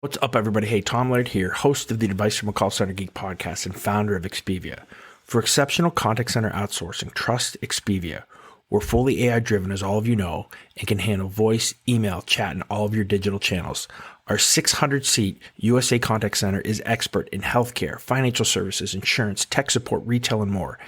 What's up, everybody? Hey, Tom Laird here, host of the Advice from a Call Center Geek podcast and founder of Expivia. For exceptional contact center outsourcing, trust Expivia. We're fully AI-driven, as all of you know, and can handle voice, email, chat, and all of your digital channels. Our 600-seat USA contact center is expert in healthcare, financial services, insurance, tech support, retail, and more.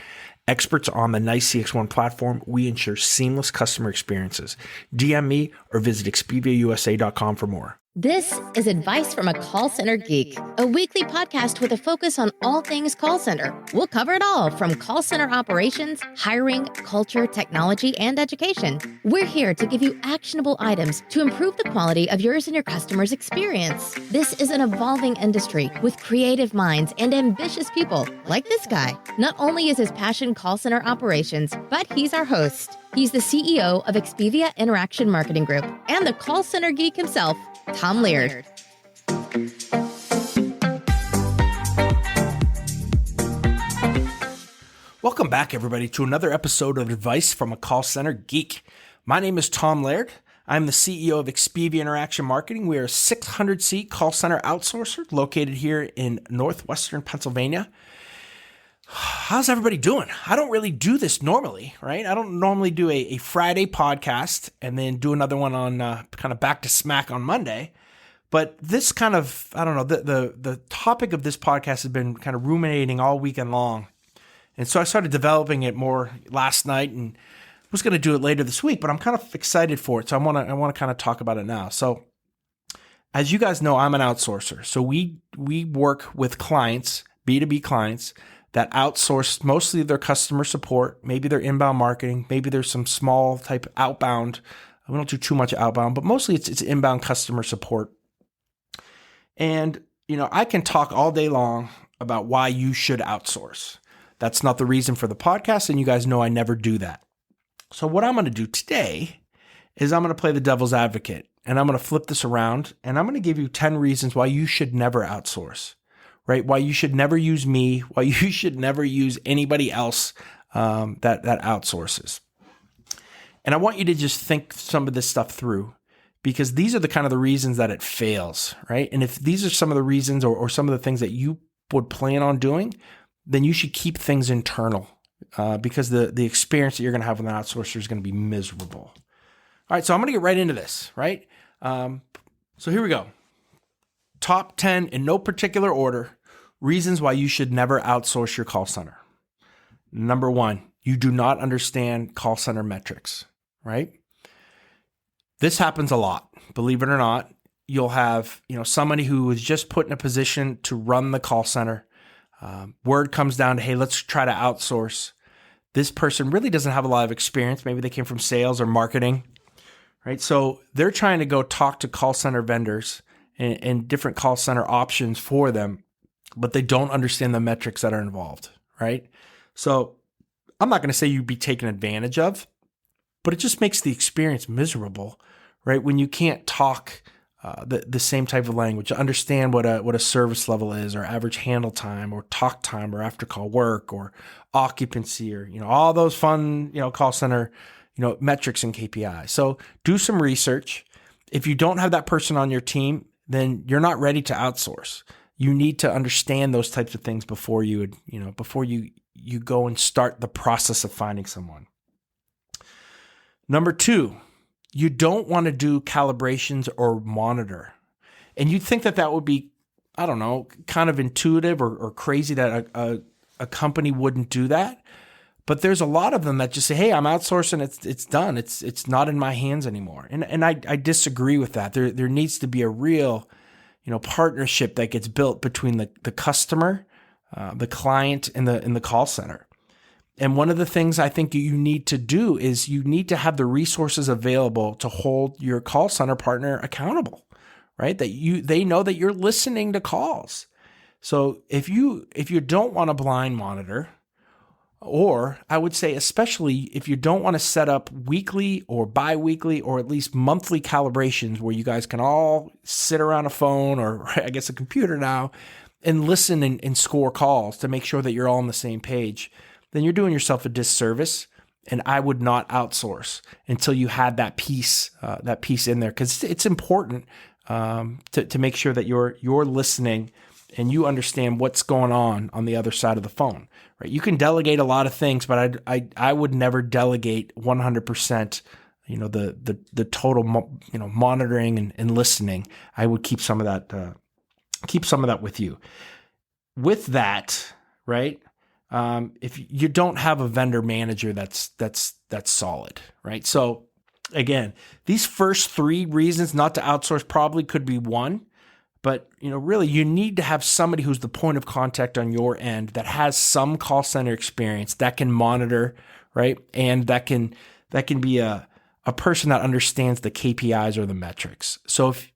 Experts on the NICE CX1 platform, we ensure seamless customer experiences. DM me or visit expiviausa.com for more. This is Advice from a Call Center Geek, a weekly podcast with a focus on all things call center. We'll cover it all from call center operations, hiring, culture, technology, and education. We're here to give you actionable items to improve the quality of yours and your customers' experience. This is an evolving industry with creative minds and ambitious people like this guy. Not only is his passion call center operations, but he's our host. He's the CEO of Expivia Interaction Marketing Group and the call center geek himself, Tom Laird. Welcome back, everybody, to another episode of Advice from a Call Center Geek. My name is Tom Laird. I'm the CEO of Expivia Interaction Marketing. We are a 600-seat call center outsourcer located here in northwestern Pennsylvania. How's everybody doing? I don't really do this normally, right? I don't normally do a Friday podcast and then do another one on kind of back to smack on Monday. But this kind of, I don't know, the topic of this podcast has been kind of ruminating all weekend long. And so I started developing it more last night and was going to do it later this week, but I'm kind of excited for it. So I want to kind of talk about it now. So as you guys know, I'm an outsourcer. So we work with clients, B2B clients, that outsource mostly their customer support, maybe their inbound marketing, maybe there's some small type outbound. We don't do too much outbound, but mostly it's inbound customer support. And, you know, I can talk all day long about why you should outsource. That's not the reason for the podcast, and you guys know I never do that. So what I'm going to do today is I'm going to play the devil's advocate, and I'm going to flip this around, and I'm going to give you 10 reasons why you should never outsource. Right? Why you should never use me, why you should never use anybody else that outsources. And I want you to just think some of this stuff through, because these are the kind of the reasons that it fails, right? And if these are some of the reasons or some of the things that you would plan on doing, then you should keep things internal because the experience that you're going to have with an outsourcer is going to be miserable. All right, so I'm going to get right into this, right? So here we go. Top 10 in no particular order, reasons why you should never outsource your call center. Number 1, you do not understand call center metrics, right? This happens a lot. Believe it or not, you'll have, somebody who is just put in a position to run the call center. Word comes down to, hey, let's try to outsource. This person really doesn't have a lot of experience. Maybe they came from sales or marketing, right? So they're trying to go talk to call center vendors and different call center options for them, but they don't understand the metrics that are involved, right? So I'm not going to say you'd be taken advantage of, but it just makes the experience miserable, right? When you can't talk the same type of language, understand what a service level is, or average handle time, or talk time, or after call work, or occupancy, or all those fun call center metrics and KPIs. So do some research. If you don't have that person on your team, then you're not ready to outsource. You need to understand those types of things before you go and start the process of finding someone. Number 2, you don't want to do calibrations or monitor. And you'd think that would be, I don't know, kind of intuitive or crazy that a company wouldn't do that. But there's a lot of them that just say, hey, I'm outsourcing, it's done. It's not in my hands anymore. And I disagree with that. There needs to be a real, partnership that gets built between the customer, the client, and the call center. And one of the things I think you need to do is you need to have the resources available to hold your call center partner accountable, right? That they know that you're listening to calls. So if you don't want to blind monitor, or I would say especially if you don't want to set up weekly or biweekly or at least monthly calibrations where you guys can all sit around a phone or I guess a computer now and listen and score calls to make sure that you're all on the same page, then you're doing yourself a disservice. And I would not outsource until you had that piece in there, because it's important to make sure that you're listening and you understand what's going on the other side of the phone, right? You can delegate a lot of things, but I would never delegate 100%. The total monitoring and listening. I would keep some of that. Keep some of that with you. With that, right? If you don't have a vendor manager that's solid, right? So again, these first three reasons not to outsource probably could be one, but really you need to have somebody who's the point of contact on your end that has some call center experience that can monitor, right? And that can be a person that understands the KPIs or the metrics. So if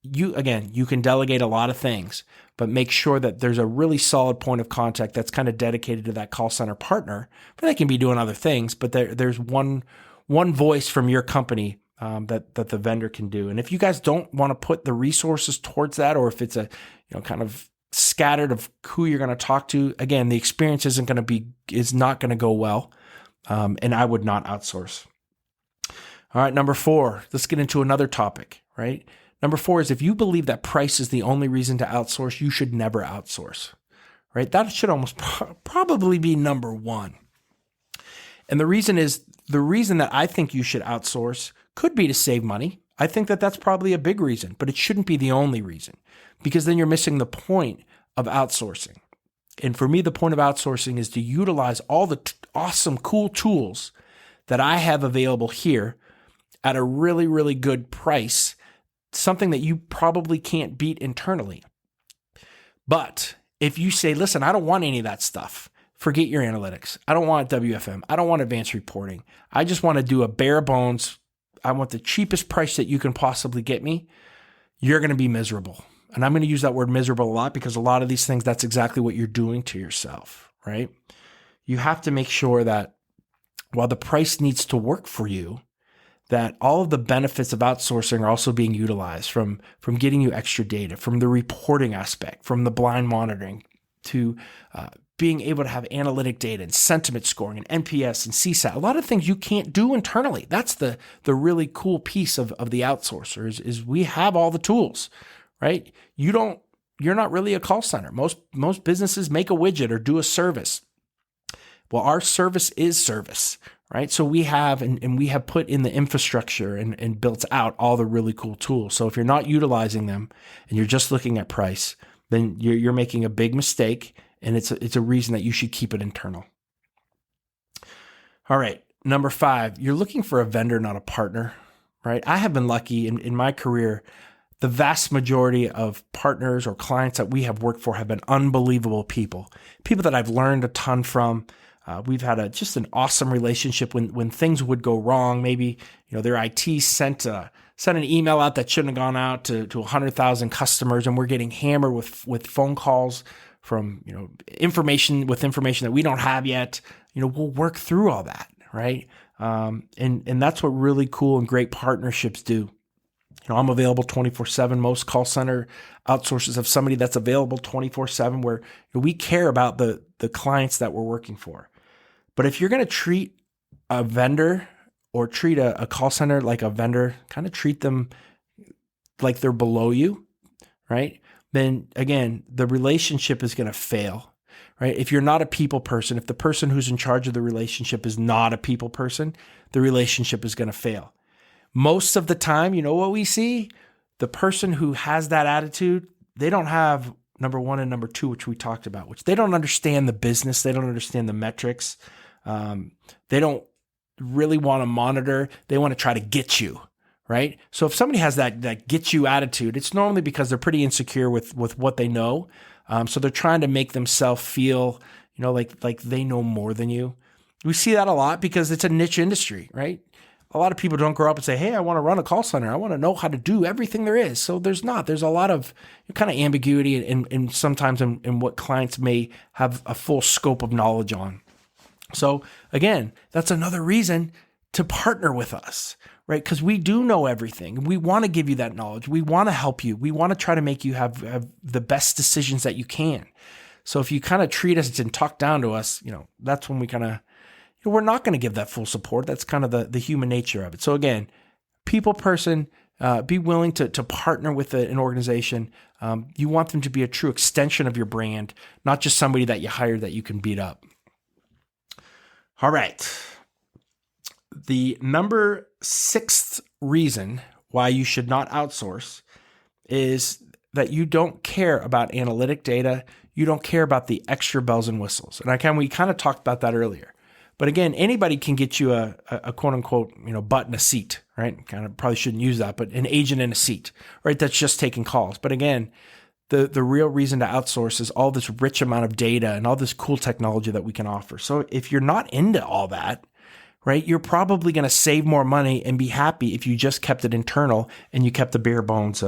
you can delegate a lot of things, but make sure that there's a really solid point of contact that's kind of dedicated to that call center partner, but they can be doing other things, but there's one voice from your company that the vendor can do. And if you guys don't want to put the resources towards that, or if it's a kind of scattered of who you're going to talk to, again, the experience is not going to go well, and I would not outsource. All right, number 4, let's get into another topic, right? Number 4 is if you believe that price is the only reason to outsource, you should never outsource, right? That should almost probably be number 1. And the reason that I think you should outsource could be to save money. I think that that's probably a big reason, but it shouldn't be the only reason, because then you're missing the point of outsourcing. And for me, the point of outsourcing is to utilize all the awesome, cool tools that I have available here at a really, really good price, something that you probably can't beat internally. But if you say, listen, I don't want any of that stuff, forget your analytics. I don't want WFM. I don't want advanced reporting. I just want to do a bare bones. I want the cheapest price that you can possibly get me. You're going to be miserable. And I'm going to use that word miserable a lot because a lot of these things, that's exactly what you're doing to yourself, right? You have to make sure that while the price needs to work for you, that all of the benefits of outsourcing are also being utilized, from getting you extra data, from the reporting aspect, from the blind monitoring, to being able to have analytic data and sentiment scoring and NPS and CSAT. A lot of things you can't do internally. That's the really cool piece of the outsourcer is we have all the tools, right? You're not really a call center. Most businesses make a widget or do a service. Well, our service is service, right? So we have, and we have put in the infrastructure and built out all the really cool tools. So if you're not utilizing them and you're just looking at price, then you're making a big mistake, and it's a reason that you should keep it internal. All right, number 5, you're looking for a vendor, not a partner, right? I have been lucky in my career. The vast majority of partners or clients that we have worked for have been unbelievable people that I've learned a ton from. We've had just an awesome relationship when things would go wrong. Maybe their IT sent an email out that shouldn't have gone out to 100,000 customers, and we're getting hammered with phone calls from information that we don't have yet. We'll work through all that, right? And that's what really cool and great partnerships do. I'm available 24/7. Most call center outsources have somebody that's available 24/7, where we care about the clients that we're working for. But if you're going to treat a vendor or treat a call center like a vendor, kind of treat them like they're below you, right? Then again, the relationship is going to fail, right? If you're not a people person, if the person who's in charge of the relationship is not a people person, the relationship is going to fail. Most of the time, what we see? The person who has that attitude, they don't have number 1 and number 2, which we talked about, which they don't understand the business. They don't understand the metrics. They don't really want to monitor. They want to try to get you, right? So if somebody has that get you attitude, it's normally because they're pretty insecure with what they know. So they're trying to make themselves feel, like they know more than you. We see that a lot because it's a niche industry, right? A lot of people don't grow up and say, hey, I want to run a call center. I want to know how to do everything there is. So there's a lot of kind of ambiguity and sometimes in what clients may have a full scope of knowledge on. So again, that's another reason to partner with us, right? Because we do know everything. We want to give you that knowledge. We want to help you. We want to try to make you have the best decisions that you can. So if you kind of treat us and talk down to us, that's when we kind of, we're not going to give that full support. That's kind of the human nature of it. So again, people person, Be willing to partner with an organization. You want them to be a true extension of your brand, not just somebody that you hired that you can beat up. All right. The number 6th reason why you should not outsource is that you don't care about analytic data. You don't care about the extra bells and whistles. And we kind of talked about that earlier. But again, anybody can get you a quote unquote, butt in a seat, right? Kind of probably shouldn't use that, but an agent in a seat, right? That's just taking calls. But again, the real reason to outsource is all this rich amount of data and all this cool technology that we can offer. So if you're not into all that, right, you're probably going to save more money and be happy if you just kept it internal and you kept the bare bones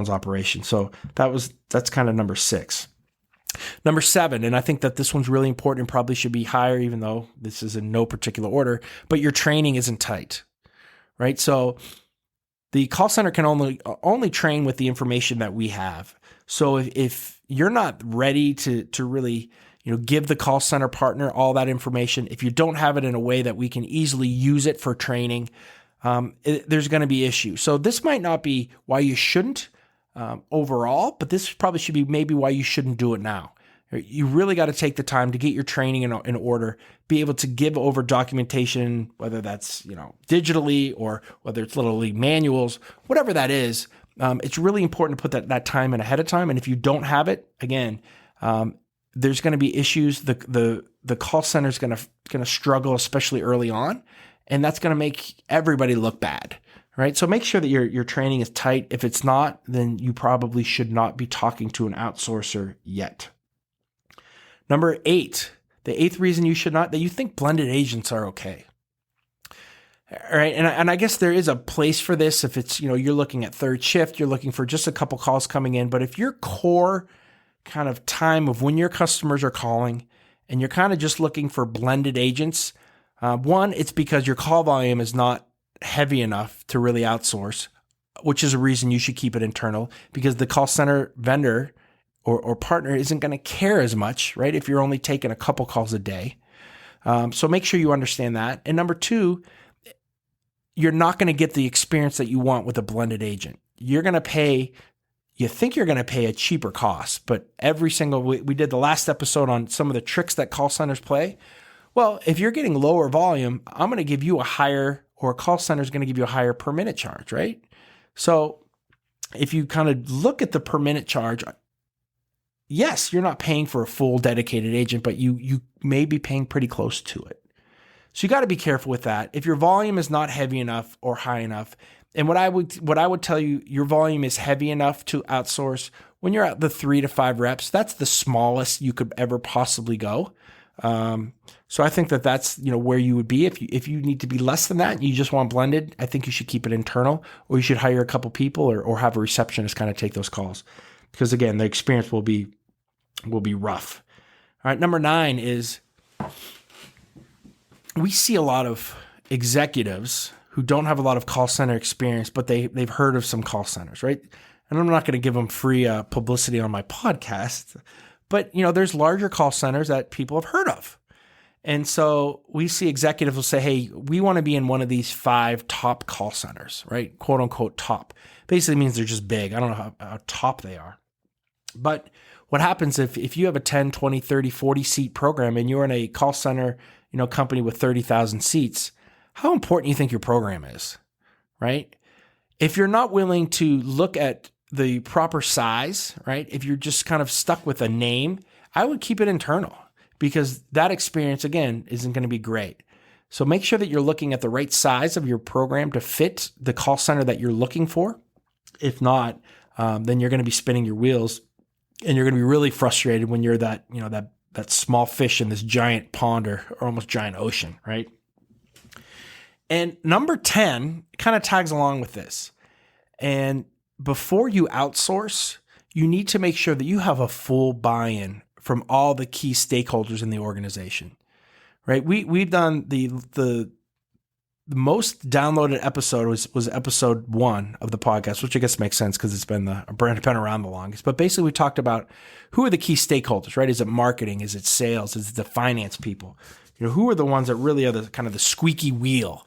operation. So that's kind of number 6. Number 7, and I think that this one's really important and probably should be higher, even though this is in no particular order, but your training isn't tight, right? So the call center can only train with the information that we have. So if you're not ready to really give the call center partner all that information, if you don't have it in a way that we can easily use it for training, there's going to be issues. So this might not be why you shouldn't overall, but this probably should be maybe why you shouldn't do it now. You really got to take the time to get your training in order, be able to give over documentation, whether that's digitally or whether it's literally manuals, whatever that is. It's really important to put that time in ahead of time. And if you don't have it, again, there's going to be issues. The call center is going to struggle, especially early on, and that's going to make everybody look bad. Right. So make sure that your training is tight. If it's not, then you probably should not be talking to an outsourcer yet. Number 8, the 8th reason you should not, that you think blended agents are okay. All right. And I guess there is a place for this. If it's, you're looking at third shift, you're looking for just a couple calls coming in. But if your core kind of time of when your customers are calling and you're kind of just looking for blended agents, one, it's because your call volume is not heavy enough to really outsource, which is a reason you should keep it internal, because the call center vendor or partner isn't going to care as much, right? If you're only taking a couple calls a day. So make sure you understand that. And number 2, you're not going to get the experience that you want with a blended agent. You think you're going to pay a cheaper cost, but we did the last episode on some of the tricks that call centers play. Well, if you're getting lower volume, I'm going to give you a call center is going to give you a higher per minute charge, right? So if you kind of look at the per minute charge, yes, you're not paying for a full dedicated agent, but you may be paying pretty close to it. So you got to be careful with that. If your volume is not heavy enough or high enough, and what I would tell you, your volume is heavy enough to outsource when you're at the 3 to 5 reps. That's the smallest you could ever possibly go. So I think that's where you would be. If you need to be less than that and you just want blended, I think you should keep it internal, or you should hire a couple people or have a receptionist kind of take those calls, because again, the experience will be rough. All right, number 9 is we see a lot of executives who don't have a lot of call center experience, but they've heard of some call centers, right? And I'm not going to give them free publicity on my podcast, but there's larger call centers that people have heard of. And so we see executives will say, hey, we want to be in one of these 5 top call centers, right? Quote unquote top. Basically means they're just big. I don't know how top they are. But what happens if you have a 10, 20, 30, 40 seat program and you're in a call center, company with 30,000 seats, how important you think your program is, right? If you're not willing to look at the proper size, right? If you're just kind of stuck with a name, I would keep it internal, because that experience, again, isn't going to be great. So make sure that you're looking at the right size of your program to fit the call center that you're looking for. If not, then you're going to be spinning your wheels, and you're going to be really frustrated when you're that small fish in this giant pond or almost giant ocean, right? And number 10 kind of tags along with this. And before you outsource, you need to make sure that you have a full buy-in from all the key stakeholders in the organization, right? We've done the most downloaded episode was episode 1 of the podcast, which I guess makes sense because it's been around the longest. But basically, we talked about who are the key stakeholders, right? Is it marketing? Is it sales? Is it the finance people? Who are the ones that really are the kind of the squeaky wheel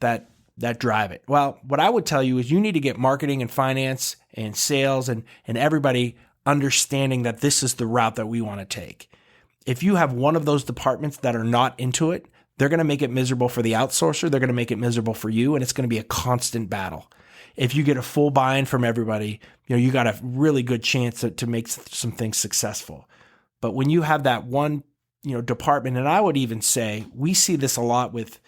that that drive it? Well, what I would tell you is you need to get marketing and finance and sales and everybody understanding that this is the route that we want to take. If you have one of those departments that are not into it, they're going to make it miserable for the outsourcer. They're going to make it miserable for you, and it's going to be a constant battle. If you get a full buy-in from everybody, you got a really good chance to make some things successful. But when you have that one, department, and I would even say we see this a lot with,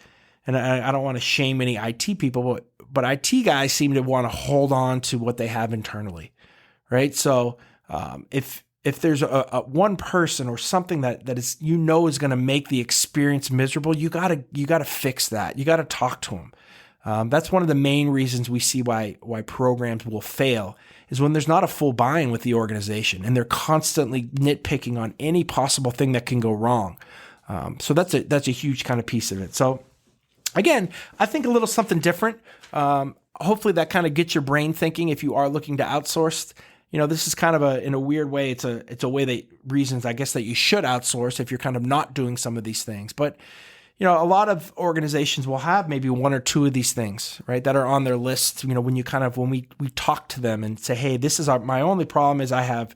and I don't want to shame any IT people, but IT guys seem to want to hold on to what they have internally, right? So if there's a one person or something that is is going to make the experience miserable, you gotta fix that. You got to talk to them. That's one of the main reasons we see why programs will fail is when there's not a full buy-in with the organization and they're constantly nitpicking on any possible thing that can go wrong. So that's a huge kind of piece of it. So again, I think a little something different. Hopefully that kind of gets your brain thinking if you are looking to outsource. This is kind of in a weird way, it's a way that reasons, I guess, that you should outsource if you're kind of not doing some of these things. But, a lot of organizations will have maybe one or two of these things, right, that are on their list. When we talk to them and say, hey, this is my only problem is I have,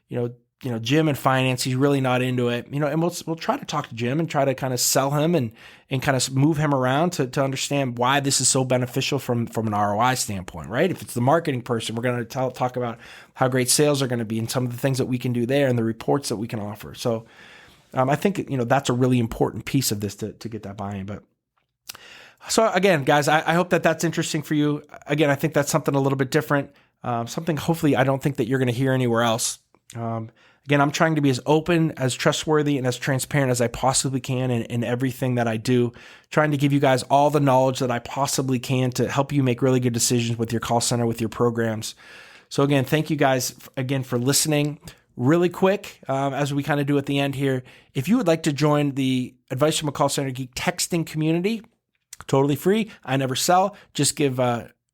Jim in finance, he's really not into it, and we'll try to talk to Jim and try to kind of sell him and kind of move him around to understand why this is so beneficial from an ROI standpoint, right? If it's the marketing person, we're going to talk about how great sales are going to be and some of the things that we can do there and the reports that we can offer. So I think, that's a really important piece of this to get that buy-in. But so again, guys, I hope that's interesting for you. Again, I think that's something a little bit different, something hopefully I don't think that you're going to hear anywhere else. Again, I'm trying to be as open, as trustworthy, and as transparent as I possibly can in everything that I do, trying to give you guys all the knowledge that I possibly can to help you make really good decisions with your call center, with your programs. So again, thank you guys again for listening. Really quick, as we kind of do at the end here, if you would like to join the Advice from a Call Center Geek texting community, totally free. I never sell, just give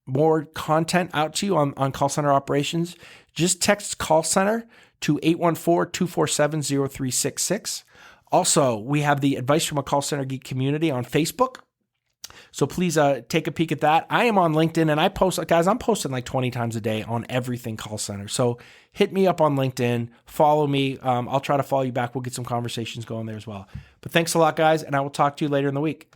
more content out to you on call center operations. Just text call center to 814-247-0366. Also, we have the Advice from a Call Center Geek community on Facebook. So please take a peek at that. I am on LinkedIn and I post, guys, I'm posting like 20 times a day on everything call center. So hit me up on LinkedIn, follow me. I'll try to follow you back. We'll get some conversations going there as well. But thanks a lot, guys, and I will talk to you later in the week.